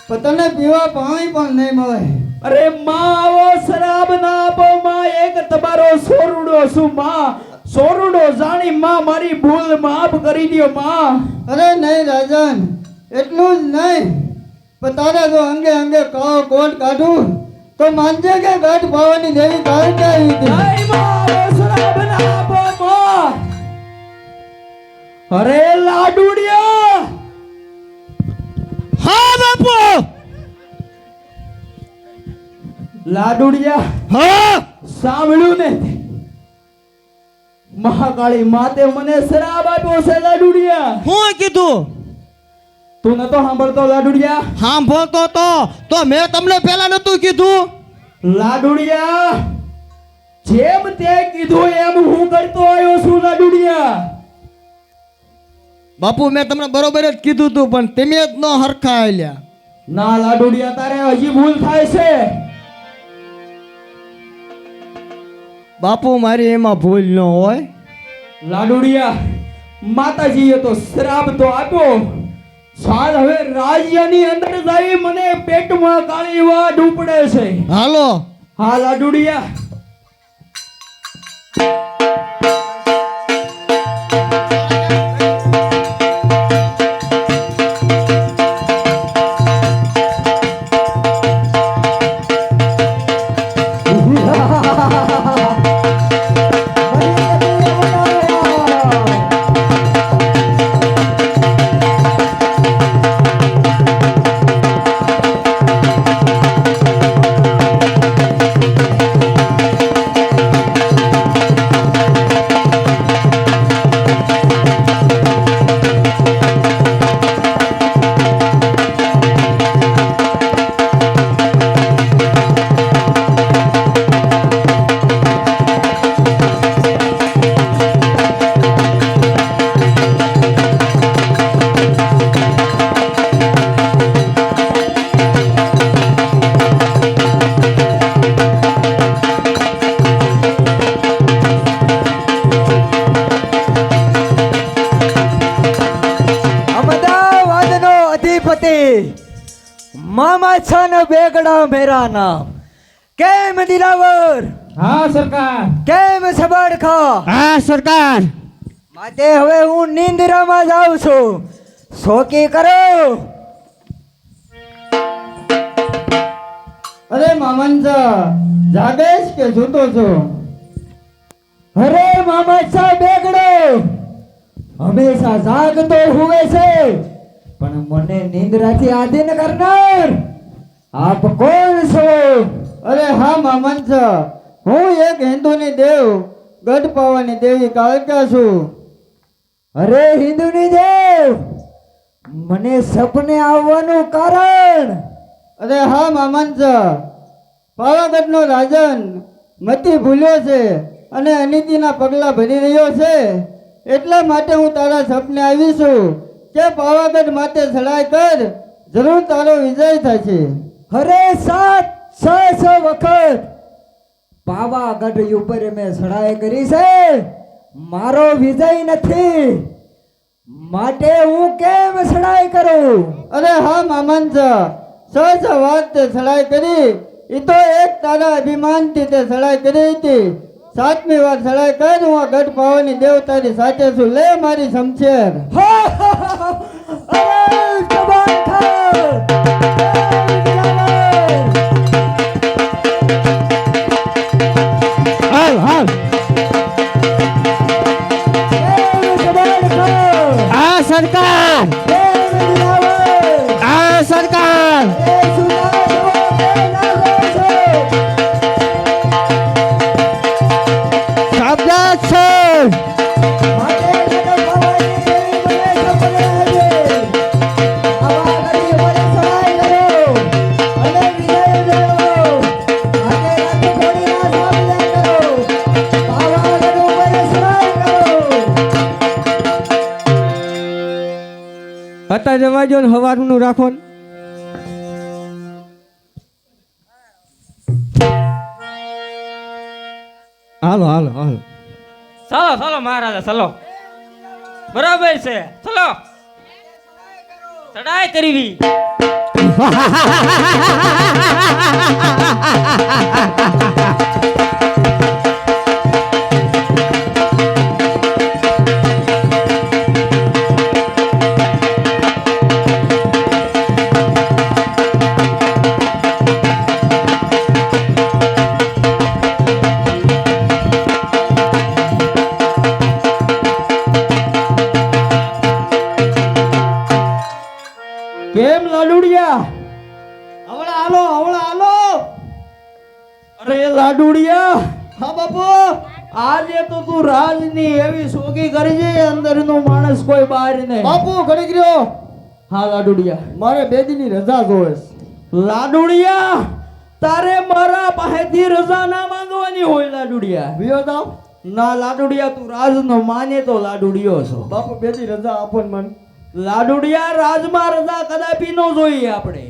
પણ તને પીવા પાણી પણ નહીં મળે. અરે માં, આવો શરાબ ના આપો માં. એક તમારો સોરુડો છું માં, સોરુડો જાણી માં મારી ભૂલ માફ કરી દ્યો માં. અરે નહીં રાજન, એટલું જ નહીં, પણ તારા જો અંગે અંગે કાળો કોટ કાઢું તો માનજે કે ગાંઠ પાવાની દેવી કાઢી આવી હતી. નહીં માં, આવો શરાબ ના આપો માં. અરે લાડુડિયા, હા બાપુ, લાડુડિયા, હા સાંભળ્યું ને? મહાકાળી માતે મને શરાબ આપ્યો છે લાડુડિયા. હું કીધું? તું નતો સાંભળતો લાડુડિયા? સાંભળતો તો મેં તમને પેલા નતું કીધું? લાડુડિયા, જેમ તે કીધું એમ હું કરતો આવ્યો છું લાડુડિયા. બાપુ મેં તમને બરોબર જ કીધું તું, પણ તમે જ ન હરખા આલ્યા. ના લાડુડિયા, તારે હજી ભૂલ થાય છે. બાપુ મારી એમાં ભૂલ ન હોય. લાડુડિયા, માતાજીએ તો શ્રાપ તો આપ્યો, સાલ હવે રાજ્યની અંદર જઈ મને પેટમાં કાળી વાડ ઉપડે છે. હાલો. હા લાડુડિયા. મામા છન બેગડા મેરા નામ કેમ દિલાવર હા સરકાર કેમ સબડખા હા સરકાર માટે હવે હું નિંદ્રામાં જાઉં છું શોકી કરો અરે મામંજા જાગેશ કે સૂતો છો અરે મામા છા બેગડો હંમેશા જાગતો હુવે છે પણ મને નિંદ્રાથી આધીન કરનાર આપ કોણ છો અરે હા મામંત હું એક હિન્દુની દેવ ગઢ પાવાની દેવી કાળકા છું અરે હિન્દુની દેવ મને સપને આવવાનું કારણ અરે હા મામંત પાવાગઢનો રાજન મતી ભૂલ્યો છે અને અનિતિના પગલા ભરી રહ્યો છે એટલા માટે હું તારા સપને આવી છું કે પાવાગઢ માટે ચડાઈ કર જરૂર તારો વિજય થશે અરે સાત છ વખત પાવાગઢ ઉપર મેં ચડાઈ કરી છે મારો વિજય નથી માટે હું કેમ ચડાઈ કરું અરે હા મામંત સહજ વાત તે ચડાઈ કરી એ તો એક તારા અભિમાનથી તે ચડાઈ કરી હતી સાતમી વાર ચડાઈ કર હું આ ગઢ પાવાની દેવતાની સાથે છું લે મારી શમશેર હાલ હાલ આ સરકાર આ સરકાર સાબદાર છે હતા જવા જો ને હવારનું રાખો ને હાલો હાલો હાલો ચાલો ચાલો મહારાજા ચાલો બરાબર છે ચાલો ચડાઈ કરવી કેમ લાડુડિયા હવળા હાલો અરે લાડુડિયા હા બાપુ આજે તો તું રાજની એવી સોગી કરી છે અંદરનો માણસ કોઈ બહાર નહીં બાપુ ઘડી ગયો હા લાડુડિયા મારે 2 દીની રજા જોવે લાડુડિયા તારે મારા પાસેથી રજા ના માંગવાની હોય લાડુડિયા વિયો જાવ ના લાડુડિયા તું રાજનો માને તો લાડુડિયો છો બાપુ 2 દી રજા આપો ને મને લાડુડિયા રાજમાં રજા કદાપી ન જોઈએ આપણે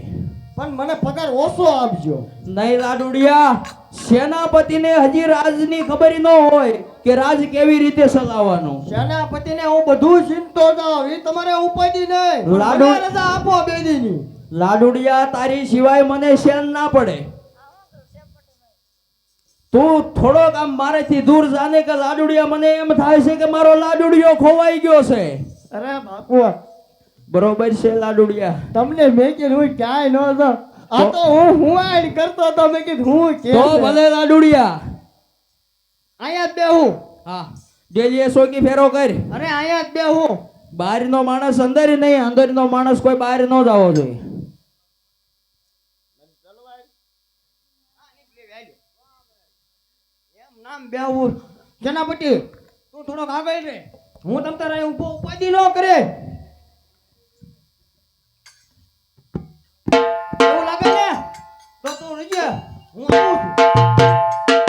પણ મને પગાર ઓછો આપજો નહીં લાડુડિયા સેનાપતિને હજી રાજની ખબર ન હોય કે રાજ કેવી રીતે ચલાવવાનું સેનાપતિને હું બધું ચિંતો જાઉં એ તમારે ઉપાધિ નહીં લાડુ- મને રજા આપો 2 દીની લાડુડિયા તારી સિવાય મને શેન ના પડે તું થોડોક આમ મારેથી દૂર જાને કે લાડુડિયા મને એમ થાય છે કે મારો લાડુડિયો ખોવાઈ ગયો છે અરે બાપુ બરોબર છે લાડુડિયા તમને મેં કીધું હું ક્યાંય ન જાઉં આ તો હું આડ કરતો તો મેં કીધું હું કે તો ભલે લાડુડિયા અહીંયા જ બેહું હા જે સોકી ફેરો કર અરે અહીંયા જ બેહું બહારનો માણસ અંદર નહીં અંદરનો માણસ કોઈ બહાર ન જવો જોઈએ એમ નામ બેહું સેનાપતિ તું થોડોક આગળ રે હું તમ તારે ઉભો ઉપાધિ ન કરે એવું લાગે ને તો તું રજે હું આવું છું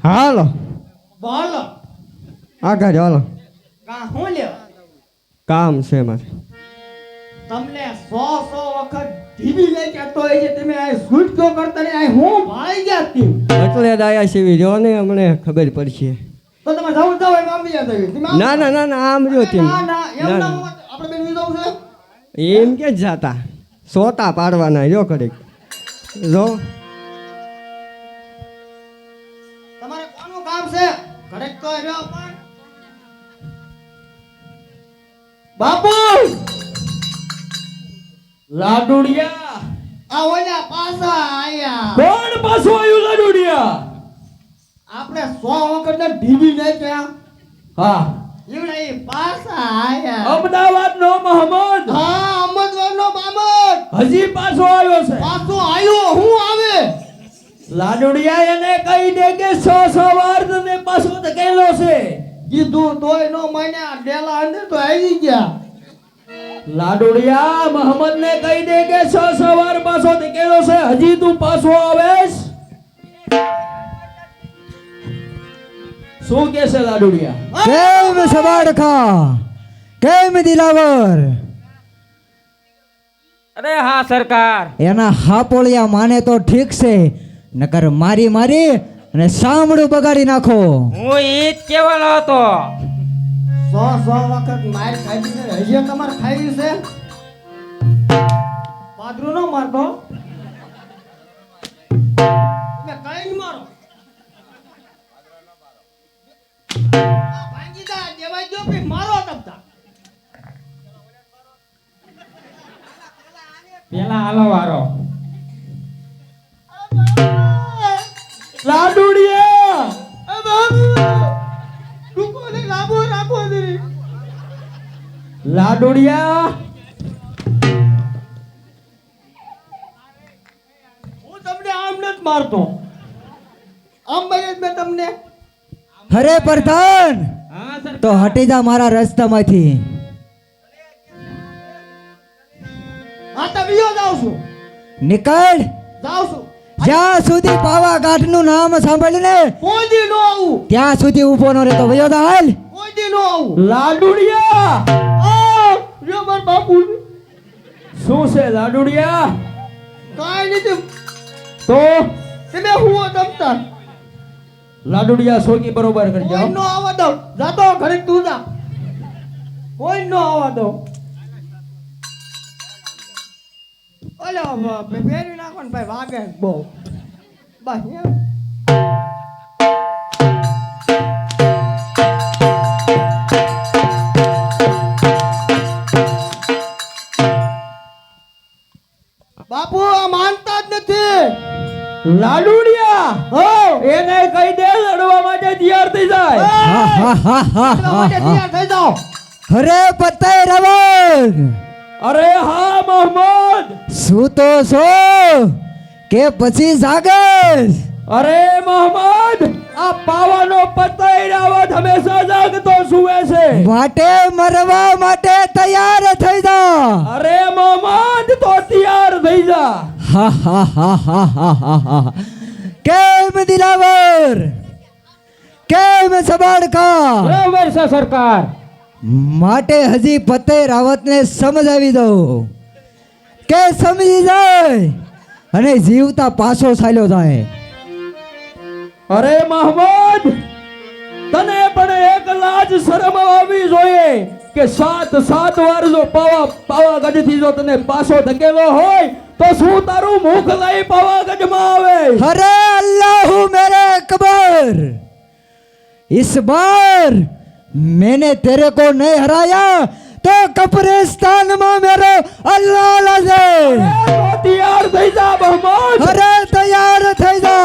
હાલો બોલો આગળ હાલો કા હું લ્યો કામ છે મારે તમને 100 વખત ઢીબી લઈ કહેતો હોય છે તમે આ શૂટ ક્યો કરતા નહીં આ હું ભાઈ ગયા તી એટલે જ આયા છે જો ને અમને ખબર પડશે તો તમે જાવ વયા જઈએ. તમે આમ- ના ના ના ના આમ જો તેમ ના ના એમ ના, ના ના. હોય. આપણે બેન વિધાવું છે એમ કે જ જાતા સોતા પાડવાના જો કડીક જો તમારે કોનું કામ છે ઘડીક તો રહ્યો પણ બાપુ લાડુડિયા આ ઓલા પાછા આયા કોણ પાછું આવ્યું લાડુડિયા? આપણે 100 વખત ને ઢીબી નાખ્યા હા, એવડા એ પાછા આયા અમદાવાદ નો મોહમ્મદ હા અમદવારનો બામટ હજી પાછો આવ્યો છે. પાછો આયો હું આવે લાડુડિયા એને કહી દે કે 100 વાર તને પાછો ધકેલો છે. કીધું તોય નો માન્યા ડેલા અંદર તો આવી ગયા લાડુડિયા મોહમ્મદ ને કહી દે કે 100 વાર પાછો ધકેલો છે. હજી તું પાછો આવેશ? શું કે છે લાડુડિયા? કેમ સબાડખા કેમ દિલાવર અરે હા સરકાર. એના હાપોળિયા માને તો ઠીક છે નકર મારી મારી અને સાંભળું બગાડી નાખો હું ઈ જ કહેવાનો હતો. 100 વખત માર ખાધી ને હજી તમારે ખાવી છે પાદરું નો મારતો મેં કઈ ન મારો આ ભાંગીદા દેવાઈ ગયો ભઈ મારો તબતા પેલા હાલો વારો. લાડુડિયા એ બાબુ રૂકો ને લાબો રાખો દે લાડુડિયા હું તમને આમ નથી મારતો આમ મારે મેં તમને અરે પ્રધાન હા સરકાર. તો હટી જા મારા રસ્તામાંથી આ તો વિયો જાઉં છું નીકળ જાઉં છું જ્યાં સુધી પાવાગઢ નું નામ સાંભળ્યું ને કોઈ દી નો આવું ત્યાં સુધી ઊભો ન રહેતો વયો જા હાલ કોઈ દી નો આવું લાડુડિયા આ જો માર બાપુ શું છે લાડુડિયા? કાઈ નથી તો તમે હું તમતા લાડુડિયા સોગી બરોબર કરજો. કોઈ નો આવવા દો જાતો ઘરે તું જા કોઈ નો આવવા દો ઓલો ફેરી નાખો ને ભાઈ વાગે બહુ બસ એમ. બાપુ આ માનતા જ નથી લાડુડિયા હો એને કહી દે લડવા માટે તૈયાર થઈ જાય. હા હા હા હા એટલા હા માટે હા તૈયાર થઈ જાઓ અરે પતય રવણ અરે હા મોહમ્મદ. સૂતો છો કે પછી જાગસ અરે મોહમ્મદ, આ પાવાનો પતય રાવત હંમેશા જાગતો સુવે છે. માટે મરવા માટે તૈયાર થઈ જા અરે મોહમ્મદ તો તૈયાર થઈ જા. હા હા હા હા હા હા હા કેમ દિલાવર કેમ સબાડકા બરોબર છે સરકાર. માટે હજી પતય રાવતને સમજાવી દો કે સમજી જાય અને જીવતા પાછો ચાલ્યો જાય અરે મોહમ્મદ, તને પણ એક લાજ શરમ આવવી જોઈએ કે 7 વાર જો પાવાગઢ થી જો તને પાછો ધકેલો હોય તો શું તારું મુખ લઈ પાવાગઢ માં આવે? अरे अल्लाह मेरे अकबर इस बार मैंने तेरे को नहीं हराया तो कब्रिस्तान में मेरे अल्लाह लगे તો તૈયાર થઈ જા મોહમ્મદ. अरे तैयार થઈ જા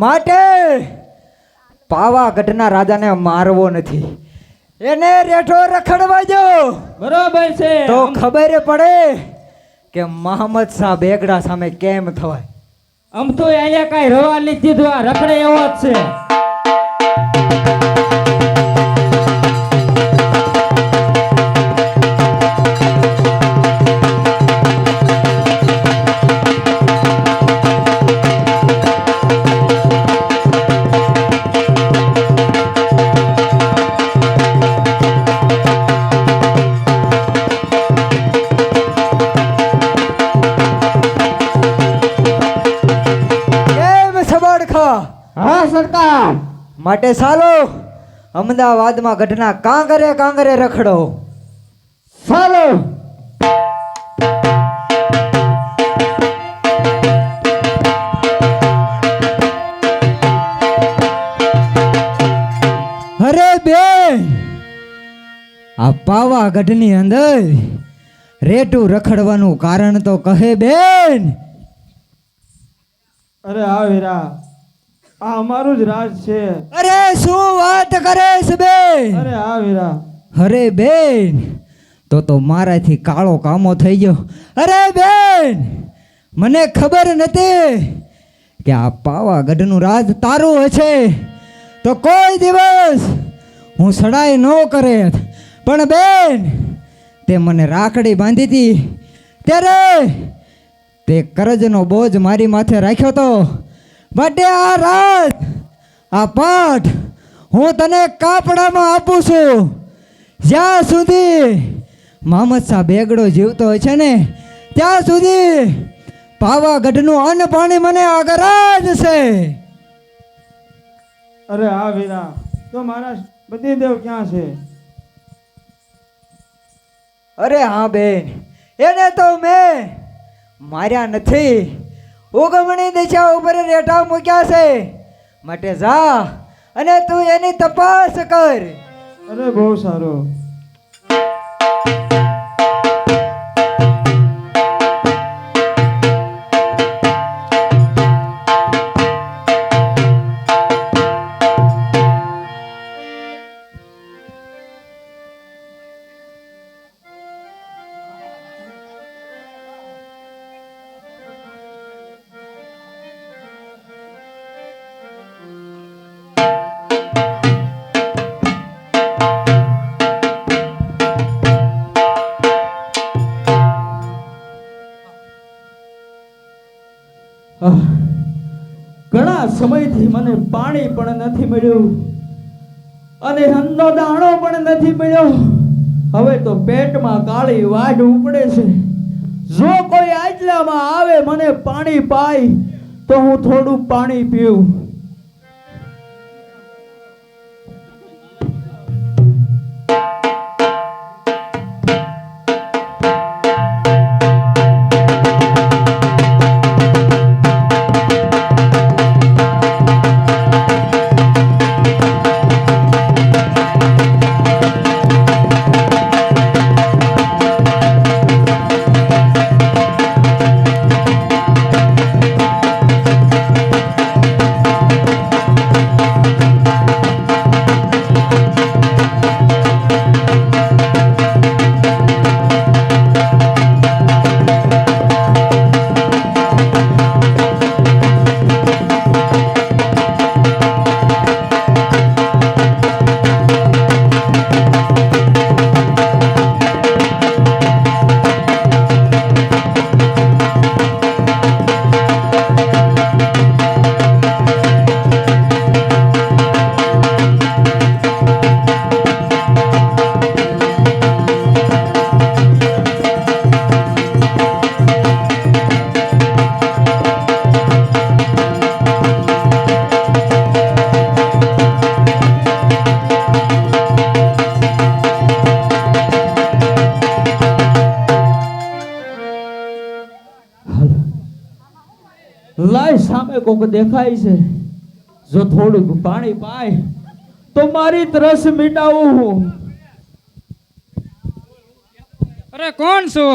માટે પાવાગઢના રાજાને મારવો નથી, એને રેઠો રખડવા દો. બરોબર છે. તો ખબર પડે કે મોહમ્મદ શાહ બેગડા સામે કેમ થવાય. આમ તો અહીંયા કાંઈ રવા નથી દીધું, આ રખડે એવો જ છે. કેમ સબડખા? હા સરકાર. માટે ચાલો અમદાવાદમાં ગઢના કાંગરે કાંગરે રખડો. ચાલો. અરે બેન, આ પાવાગઢની અંદર રેટું રખડવાનું કારણ તો કહે બેન. અરે આ વીરા, આ અમારું જ રાજ છે. અરે શું વાત કરે છે બેન? અરે આ વીરા, અરે બેન, તો મારાથી કાળો કામો થઈ ગયો. અરે બેન, મને ખબર નથી કે આ પાવાગઢનું રાજ તારું હશે તો કોઈ દિવસ હું સડાઈ ન કરે. પણ બેન, તે મને રાખડી બાંધી હતી ત્યારે તે કરજનો બોજ મારી માથે રાખ્યો તો. માટે આ રાત, આ પાઠ હું તને કાપડામાં આપું છું. જ્યાં સુધી મોહમ્મદ શાહ બેગડો જીવતો હોય છે ને ત્યાં સુધી પાવાગઢનું અન્ન પાણી મને આગળ જ છે. અરે આ વીરા, તો મારા બધી દેવ ક્યાં છે? અરે હા બેન, એને તો મેં માર્યા નથી, ઉગમણી દિશા ઉપર રેઠા મૂક્યા છે. માટે જા અને તું એની તપાસ કર. અરે બહુ સારું. ઘણા સમયથી મને પાણી પણ નથી મળ્યું અને અન્નનો દાણો પણ નથી મળ્યો. હવે તો પેટમાં કાળી વાઢ ઉપડે છે. જો કોઈ આટલામાં આવે મને પાણી પાય તો હું થોડું પાણી પીઉં. લાય સામે કોક દેખાય છે. જો થોડુંક પાણી પાય તો મારી તરસ મિટાવું. અરે કોણ છો?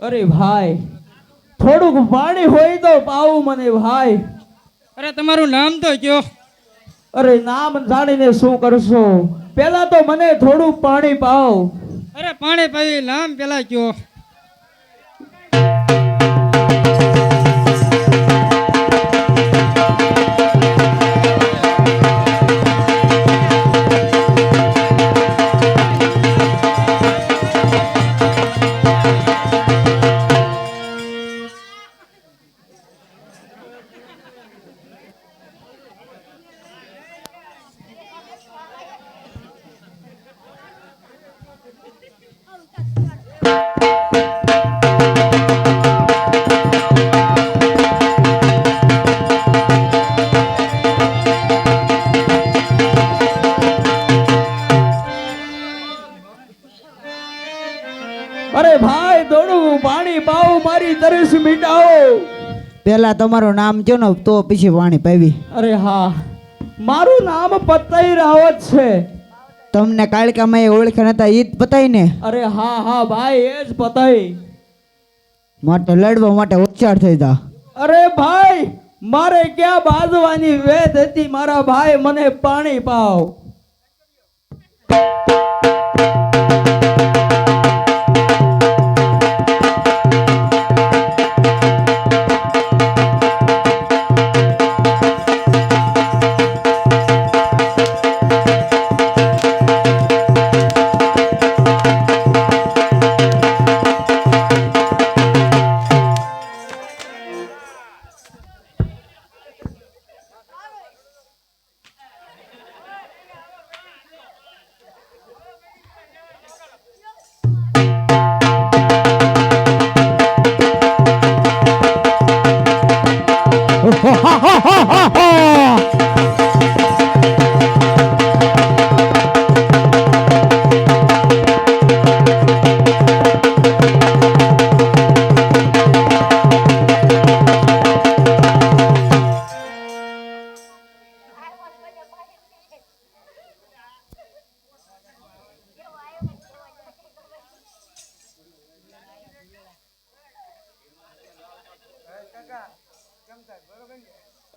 અરે ભાઈ, થોડુંક પાણી હોય તો પાવું મને ભાઈ. અરે તમારું નામ તો કયો. અરે નામ જાણીને શું કરશો? પેલા તો મને થોડું પાણી પાવ. અરે પાણી પાવી નામ પેલા કયો. અરે ભાઈ દોડું પાણી પાવ, મારી તરસ મિટાવો. પેલા તમારું નામ કયો ને તો પછી પાણી પાવી. અરે હા, મારું નામ પતઈ રાવત છે. તમને કાળકામાં એ ઓળખ્યા નતા ઈ જ પતાય ને? અરે હા હા ભાઈ, એ જ પતઈ. માટે લડવા માટે હોશિયાર થઈ જા. અરે ભાઈ, મારે ક્યાં બાજવાની વેદ હતી? મારા ભાઈ મને પાણી પાવ.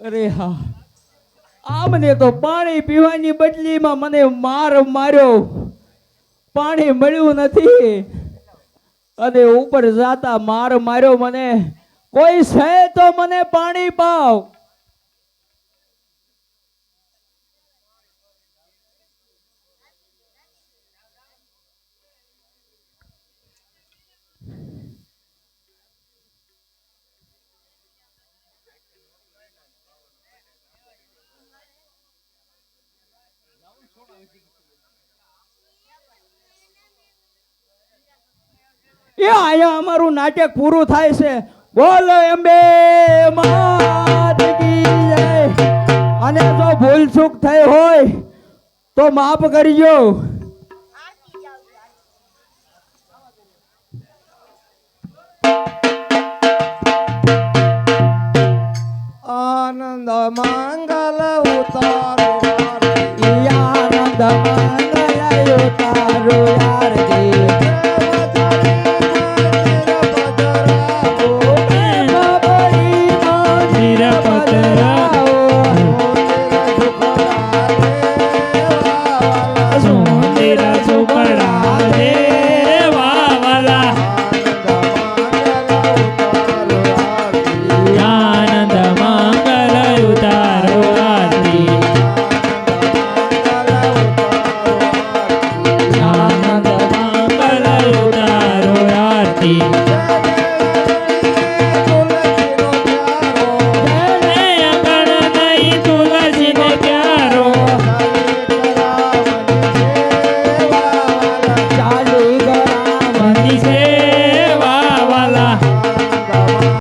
અરે હા, આમને તો પાણી પીવાની બદલીમાં મને માર માર્યો. પાણી મળ્યું નથી અને ઉપર જાતા માર માર્યો મને. કોઈ છે તો મને પાણી પાવ. એ આયા અમારું નાટક પૂરું થાય છે. બોલો અંબે માત કી જય. અને જો ભૂલ ચૂક થઈ હોય તો માફ કરજો. આનંદ મંગલ ઉતારો, આનંદ મંગલ ઉતારો આરતી. આરતી.